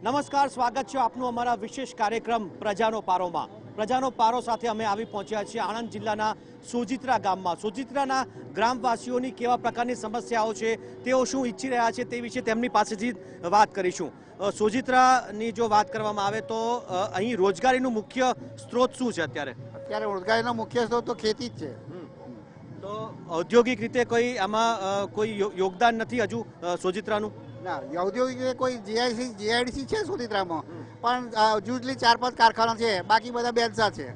નમસ્કાર, સ્વાગત છે આપનું અમારા વિશેષ કાર્યક્રમ પ્રજાનો પારોમાં। પ્રજાનો પારો સાથે અમે આવી પહોંચ્યા છીએ આણંદ જિલ્લાના સોજિત્રા ગામમાં। સોજિત્રાના ગ્રામવાસીઓની કેવા પ્રકારની સમસ્યાઓ છે, તેઓ શું ઈચ્છી રહ્યા છે તે વિશે તેમની પાસેથી વાત કરીશું। સોજિત્રાની જો વાત કરવામાં આવે તો અહીં રોજગારીનું મુખ્ય સ્ત્રોત શું છે? અત્યારે રોજગારીનો મુખ્ય સ્ત્રોત તો ખેતી જ છે। તો ઔદ્યોગિક રીતે કોઈ આમાં કોઈ યોગદાન નથી હજુ સોજિત્રાનું? ના, ઔદ્યોગિક કોઈ જીઆઈડીસી છે સોજિત્રામાં, પણ યુઝલી 4-5 કારખાના છે, બાકી બધા બેલસા છે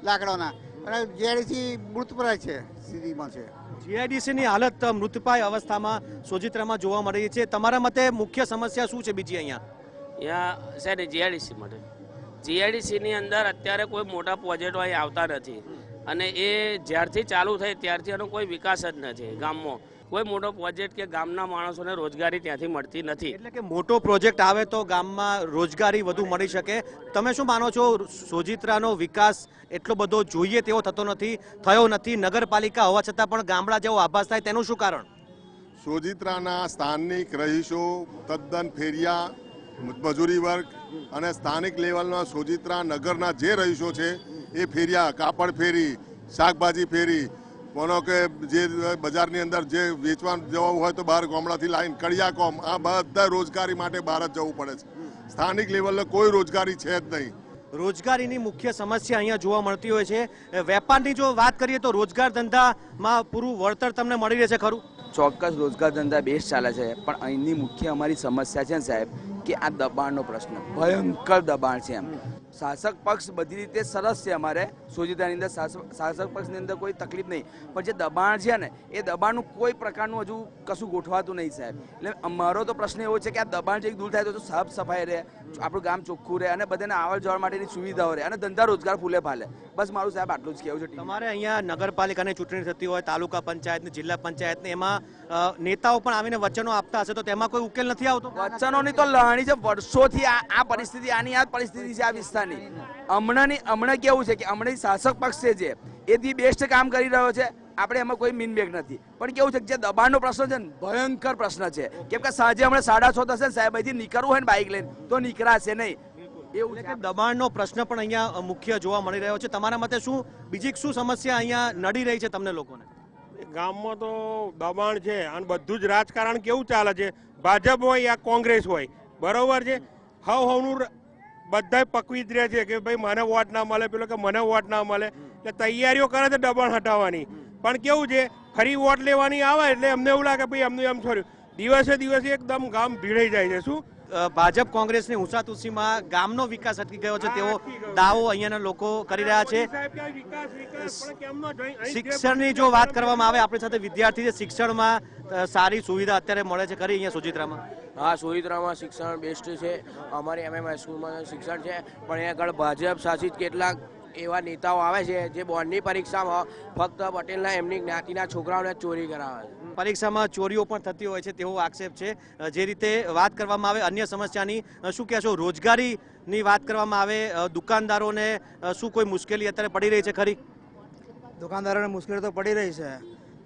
લાકડાના, અને જીઆઈડીસી મૃતપ્રાય છે, સ્થિતિમાં છે। જીઆઈડીસીની હાલત મૃતપાય અવસ્થામાં સોજિત્રામાં જોવા મળી છે। તમારા મતે મુખ્ય સમસ્યા શું છે બીજી અહીંયા સાહેબ? જીઆઈડીસી માટે જીઆઈડીસીની અંદર અત્યારે કોઈ મોટા પ્રોજેક્ટો અહીં આવતા નથી, અને એ જ્યારથી ચાલુ થઈ ત્યારથી એનો કોઈ વિકાસ જ નથી। ગામમાં કોઈ મોટો પ્રોજેક્ટ કે ગામના માણસોને રોજગારી ત્યાંથી મળતી નથી। એટલે કે મોટો પ્રોજેક્ટ આવે તો ગામમાં રોજગારી વધુ મળી શકે। તમે શું માનો છો, સોજિત્રાનો વિકાસ એટલો બધો જોઈએ તેવો થયો નથી? નગરપાલિકા હોવા છતાં પણ ગામડા જેવો આભાસ થાય, તેનું શું કારણ? સોજિત્રાના સ્થાનિક રહીશો તદ્દન ફેરિયા, મજૂરી વર્ગ અને સ્થાનિક લેવલના સોજિત્રા નગરના જે રહીશો છે એ ફેરિયા, કાપડ ફેરી, શાકભાજી ફેરી, માનો કે જે બજારની અંદર જે વેચવા જવું હોય તો બહાર ગામડાથી લાઈન કડિયા કોમ, આ બધા રોજગારી માટે બહાર જ જવું પડે છે। સ્થાનિક લેવલે કોઈ રોજગારી છે જ નહીં। રોજગારીની મુખ્ય સમસ્યા અહીંયા જોવા મળતી હોય છે। વેપારની જો વાત કરીએ તો રોજગાર ધંધામાં પૂરું વળતર તમને મળી રહે છે ખરું? ચોક્કસ રોજગાર ધંધા બેસ્ટ ચાલે છે, પણ અહીંની મુખ્ય અમારી સમસ્યા છે ને સાહેબ, કે આ દબાણનો પ્રશ્ન, ભયંકર દબાણ છે। એમ શાસક પક્ષ બધી રીતે સરસ છે, અમારે સોજિત્રાની અંદર શાસક પક્ષની અંદર કોઈ તકલીફ નહીં, પણ જે દબાણ છે ને એ દબાણનું કોઈ પ્રકારનું હજુ કશું ગોઠવાતું નહીં સાહેબ। એટલે અમારો તો પ્રશ્ન એવો છે કે આ દબાણ જે દૂર થાય તો સાફ સફાઈ રહે, આપણું ગામ ચોખ્ખું રહે, અને બધાને આવવા જવા માટેની સુવિધાઓ રહે, અને ધંધા રોજગાર ફૂલે ફાલે। બસ મારું સાહેબ આટલું જ કહેવું છે। તમારે અહીંયા નગરપાલિકાની ચૂંટણી થતી હોય, તાલુકા પંચાયતની, જિલ્લા પંચાયતની, એમાં નેતાઓ પણ આવીને વચનો આપતા હશે, તો તેમાં કોઈ ઉકેલ નથી આવતો? વચનોની તો લહાણી છે વર્ષોથી। આ પરિસ્થિતિ, આની આ પરિસ્થિતિ છે આ વિસ્તારની। હમણાં કેવું છે કે હમણાં શાસક પક્ષ છે જે એથી બેસ્ટ કામ કરી રહ્યો છે, આપણે એમાં કોઈ મીનબેગ નથી, પણ કેવું છે કે જે દબાણનો પ્રશ્ન છે ને ભયંકર પ્રશ્ન છે, કેમ કે સાંજે હમણાં 6:30 થશે, સાહેબ અહીંથી નીકળવું હોય ને બાઇક લઈને તો નીકળાશે નહીં, એવું છે। દબાણનો પ્રશ્ન પણ અહીંયા મુખ્ય જોવા મળી રહ્યો છે। તમારા મતે શું બીજી શું સમસ્યા અહીંયા નડી રહી છે તમને લોકોને? ગામમાં તો દબાણ છે, અને બધું જ રાજકારણ કેવું ચાલે છે, ભાજપ હોય યા કોંગ્રેસ હોય, બરોબર છે, હવનું બધા પકવી જ રહે છે કે ભાઈ મને વોટ ના મળે, પેલો કે મને વોટ ના મળે, એટલે તૈયારીઓ કરે છે દબાણ હટાવવાની, પણ કેવું છે ફરી વોટ લેવાની આવે એટલે અમને એવું લાગે ભાઈ એમનું એમ છોડ્યું, દિવસે દિવસે એકદમ ગામ ભીડાઈ જાય છે। શું ભાજપ કોંગ્રેસની ઊંચાતુસીમાં ગામનો વિકાસ અટકી ગયો છે તેવો દાવો અહીંયાના લોકો કરી રહ્યા છે। શિક્ષણની જો વાત કરવામાં આવે, આપણી સાથે વિદ્યાર્થી છે, શિક્ષણમાં સારી સુવિધા અત્યારે મળે છે ખરી અહીંયા સોજિત્રામાં? હા, સોજિત્રામાં શિક્ષણ બેસ્ટ છે। અમારી MM હાઈસ્કૂલમાં શિક્ષણ છે, પણ અહીંયા આગળ ભાજપ શાસિત કેટલાક એવા નેતાઓ આવે છે જે બોર્ડની પરીક્ષામાં ફક્ત પટેલના એમની જ્ઞાતિના છોકરાઓને ચોરી કરાવે છે। પરીક્ષામાં ચોરીઓ પણ થતી હોય છે તેવો આક્ષેપ છે। જે રીતે વાત કરવામાં આવે અન્ય સમસ્યાની, શું કહેશો? રોજગારીની વાત કરવામાં આવે, દુકાનદારોને શું કોઈ મુશ્કેલી અત્યારે પડી રહી છે ખરી? દુકાનદારોને મુશ્કેલી તો પડી રહી છે।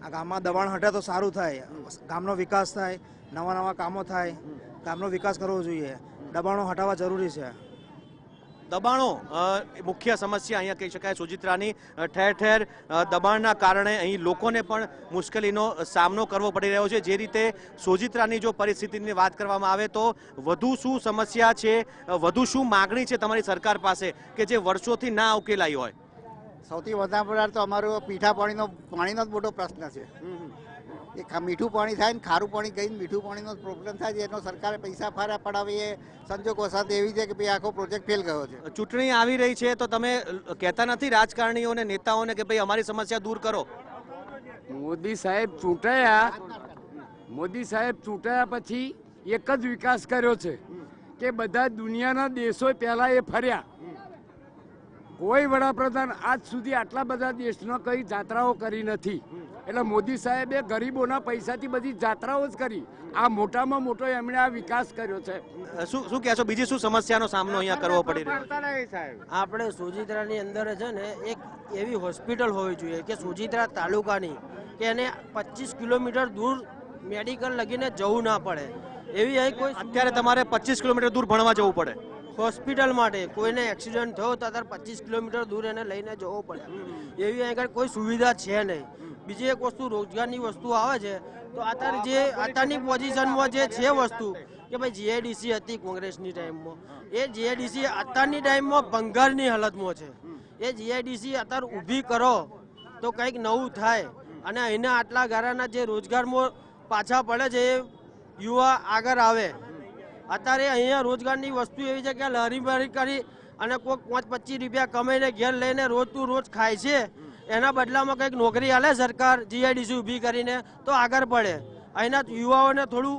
આ ગામમાં દબાણ હટે તો સારું થાય, ગામનો વિકાસ થાય, નવા કામો થાય, ગામનો વિકાસ કરવો જોઈએ, દબાણો હટાવવા જરૂરી છે। દબાણો મુખ્ય સમસ્યા અહીંયા કહી શકાય સોજિત્રાની। ઠેર ઠેર દબાણના કારણે અહીં લોકોને પણ મુશ્કેલીનો સામનો કરવો પડી રહ્યો છે। જે રીતે સોજિત્રાની જો પરિસ્થિતિની વાત કરવામાં આવે તો વધુ શું સમસ્યા છે, વધુ શું માગણી છે તમારી સરકાર પાસે કે જે વર્ષોથી ના ઉકેલાઈ હોય? સૌથી વધારે તો અમારો પીઠા પાણીનો જ મોટો પ્રશ્ન છે। એ મીઠું પાણી થાય ને ખારું પાણી કહીને મીઠું પાણીનો પ્રોબ્લેમ થાય છે, એનો સરકારે પૈસા ફારા પડાવી, એ સંજોગો સાથે એવી છે કે ભાઈ આખો પ્રોજેક્ટ ફેલ ગયો છે। ચૂંટણી આવી રહી છે તો તમે કહેતા નથી રાજકારણીઓને, નેતાઓને કે ભાઈ અમારી સમસ્યા દૂર કરો? મોદી સાહેબ ચૂંટાયા પછી એક જ વિકાસ કર્યો છે કે બધા દુનિયાના દેશો પહેલા એ ફર્યા, કોઈ વડાપ્રધાન આજ સુધી આટલા બધા દેશનો કઈ જાત્રાઓ કરી નથી। એટલે મોદી સાહેબે ગરીબોના પૈસાથી બધી જાત્રાઓ જ કરી, આ મોટામાં મોટો એમણે આ વિકાસ કર્યો છે। શું કહેશો, બીજી શું સમસ્યાનો સામનો અહીંયા કરવો પડી રહ્યો છે? આપણે સોજિત્રાની અંદર છે ને એક એવી હોસ્પિટલ હોવી જોઈએ કે સોજિત્રા તાલુકાની, કે એને 25 કિલોમીટર દૂર મેડિકલ લગીને જવું ના પડે। એવી અહીં કોઈ અત્યારે તમારે 25 કિલોમીટર દૂર ભણવા જવું પડે. હોસ્પિટલ માટે કોઈને એક્સિડન્ટ થયો તો અત્યારે 25 કિલોમીટર દૂર એને લઈને જવો પડે. એવી અહીં આગળ કોઈ સુવિધા છે નહીં. બીજી એક વસ્તુ રોજગારની વસ્તુ આવે છે તો અત્યારની પોઝિશનમાં જે છે વસ્તુ કે ભાઈ જીઆઈડીસી હતી કોંગ્રેસની ટાઈમમાં, એ જીઆઈડીસી અત્યારની ટાઈમમાં ભંગારની હાલતમાં છે. એ જીઆઈડીસી અત્યારે ઊભી કરો તો કંઈક નવું થાય અને અહીંના આટલા ગારાના જે રોજગારમાં પાછા પડે છે એ યુવા આગળ આવે. અત્યારે અહીંયા રોજગારની વસ્તુ એવી છે કે લહેરી બહેરી કરી અને કોઈક 5-25 રૂપિયા કમાઈને ઘેર લઈને રોજ તું રોજ ખાય છે. એના બદલામાં કંઈક નોકરી આલે સરકાર જીઆઈડીસી ઊભી કરીને તો આગળ પડે. અહીંના યુવાઓને થોડું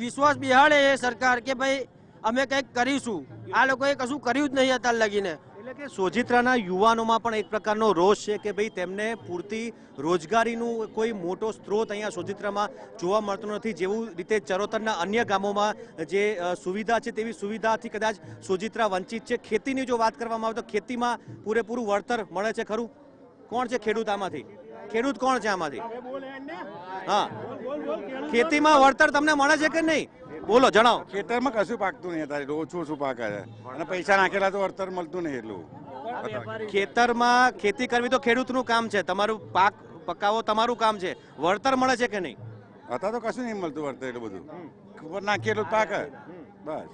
વિશ્વાસ બિહાડે એ સરકાર કે ભાઈ અમે કંઈક કરીશું. આ લોકોએ કશું કર્યું જ નહીં અત્યારે લગીને. એટલે કે સોજિત્રાના યુવાનોમાં પણ એક પ્રકારનો રોષ છે કે ભાઈ તેમને પૂરતી રોજગારીનું કોઈ મોટો સ્ત્રોત અહીંયા સોજિત્રામાં જોવા મળતો નથી. જેવું રીતે ચરોતરના અન્ય ગામોમાં જે સુવિધા છે તેવી સુવિધાથી કદાચ સોજિત્રા વંચિત છે. ખેતીની જો વાત કરવામાં આવે તો ખેતીમાં પૂરેપૂરું વળતર મળે છે ખરું? કોણ છે ખેડૂત આમાંથી? ખેડૂત કોણ છે આમાંથી? હા, ખેતીમાં વળતર તમને મળે છે કે નહીં? બોલો, જણાવો. ખેતરમાં કશું પાકતું નહીં અત્યારે, ઓછું ઓછું પાકે છે અને પૈસા નાખેલા તો વળતર મળતું નહીં એટલું. ખેતરમાં ખેતી કરવી તો ખેડૂતનું કામ છે, તમારું પાક પકાવો તમારું કામ છે. વળતર મળે છે કે નહીં? અત્યારે તો કશું નહીં મળતું વળતર એટલું બધું. ખબર નાખીએ એટલું પાકે બસ.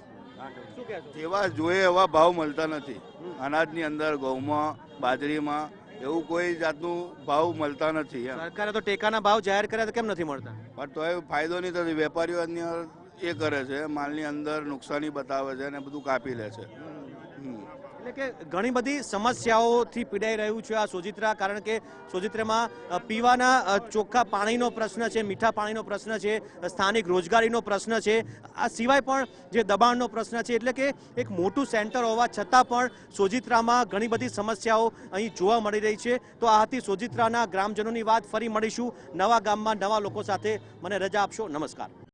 જેવા જોઈએ એવા ભાવ મળતા નથી. અનાજની અંદર, ઘઉંમાં, બાજરીમાં એવું કોઈ જાતનું ભાવ મળતા નથી. સરકારે તો ટેકાના ભાવ જાહેર કર્યા તો કેમ નથી મળતા? પણ તો એ ફાયદો નહીં થતો. વેપારીઓ અંદર એ કરે છે, માલની અંદર નુકસાની બતાવે છે અને બધું કાપી લે છે. એટલે કે ઘણી બધી સમસ્યાઓથી પીડાઈ રહ્યું છે આ સોજિત્રા. કારણ કે સોજિત્રામાં પીવાના ચોખ્ખા પાણીનો પ્રશ્ન છે, મીઠા પાણીનો પ્રશ્ન છે, સ્થાનિક રોજગારીનો પ્રશ્ન છે, આ સિવાય પણ જે દબાણનો પ્રશ્ન છે. એટલે કે એક મોટું સેન્ટર હોવા છતાં પણ સોજિત્રામાં ઘણી બધી સમસ્યાઓ અહીં જોવા મળી રહી છે. તો આ હતી સોજિત્રાના ગ્રામજનોની વાત. ફરી મળીશું નવા ગામમાં નવા લોકો સાથે. મને રજા આપશો. નમસ્કાર.